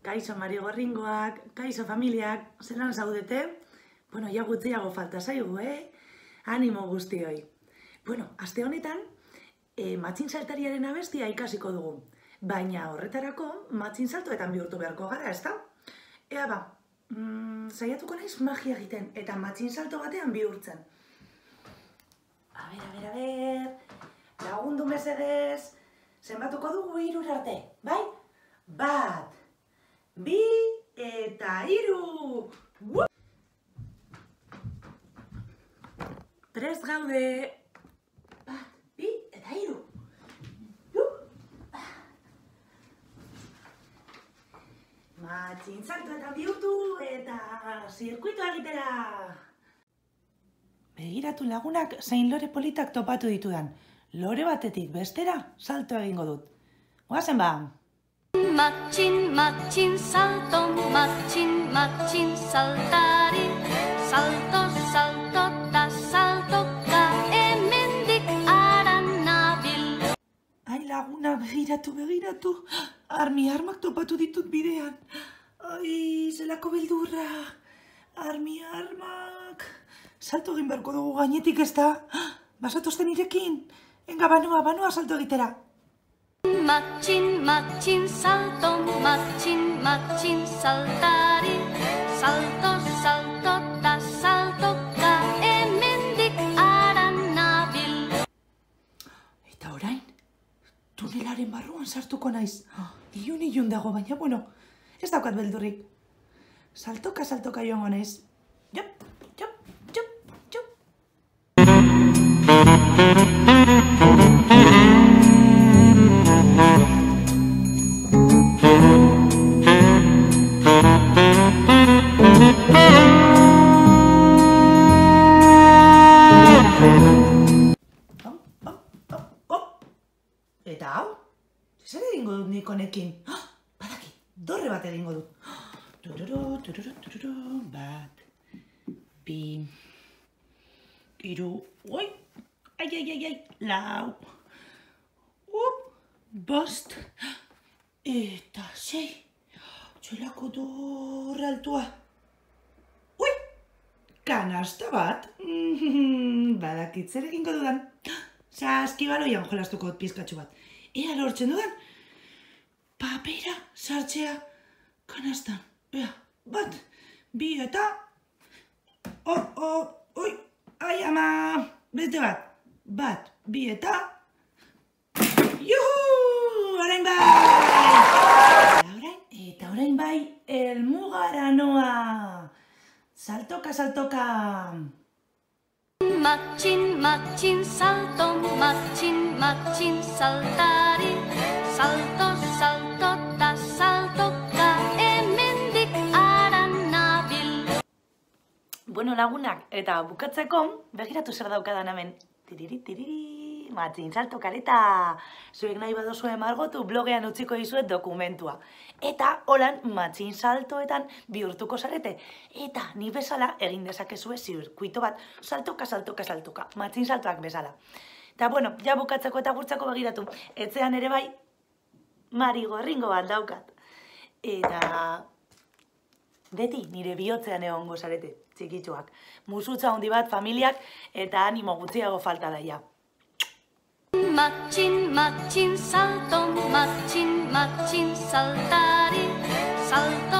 Kaixo Marigorringoak, kaixo familiak, zelan zaudete? Bueno, ja gutxiago falta zaigu, Animo guztioi. Bueno, aste honetan, matxin saltariaren abestia ikasiko dugu. Baina horretarako, matxin saltoetan bihurtu beharko gara, ezta? Ea ba, saiatuko naiz magia egiten, eta matxin salto batean bihurtzen. A ber, lagundu mesedez, zenbatuko dugu 3 arte, bai? 1, 2 eta 3! Prest gaude! 1, 2 eta 3! Matxin saltoetan bihurtu eta zirkuitoa egitera! Begiratu lagunak zein lore politak topatu ditudan. Lore batetik bestera salto egingo dut. Goazen ba! Matxin, matxin, salto, matxin, saltari. Salto, salto, ta saltoka, hemendik aran nabil. Ai laguna, begiratu. Armak topatu ditut bidean. Ai, zelako beldurra. Armak. Salto egin beharko dugu gainetik ez da. Basatozten irekin. Enga, banua salto egitera. Matxin, matxin, salto, matxin, saltari. Salto, salto, ta saltoka, hemendik aran nabil. Eta orain, tunelaren barruan sartuko naiz. Ilun dago, baina, bueno, ez daukat beldurrik. Saltoka joango naiz. Jop. Eta hau? Zer egingo dut nik honekin? Badaki, dorre bat egingo dut. Tururu, 1, 2, 3, oi! Ai, 4, 5, eta 6. Txelako dorre altua. Ui! Kanasta bat. Badakit zer egingo dudan. Saskibaloian jolastuko pizkatxo bat. Ea lortzen dudan. Papera sartzea kanastan. Ea, 1, 2 eta... Oi, ai ama! Beste bat. 1, 2 eta... Juhu! Orain bai! Eta orain bai, helmugara noa! Saltoka! Matxin, salto, matxin, saltari. Salto, salto, ta saltoka, hemendik aran nabil. Bueno lagunak, eta bukatzeko, begiratu zer daukadan hemen. Tiriri, matxin salto kareta. Zuek nahi badozue margotu, blogean utziko dizuet dokumentua. Eta holan matxin saltoetan bihurtuko zarete. Eta ni bezala egin dezakezue zirkuito bat. Saltoka, matxin saltoak bezala. Eta bueno, ja bukatzeko eta gurtzako begiratu. Etzean ere bai, Marigorringo bat daukat. Eta beti nire bihotzean egongo zarete, txikitxoak. Musutza handi bat familiak eta animo gutxiago falta daia. Matxin, salto, matxin, saltari. Salto,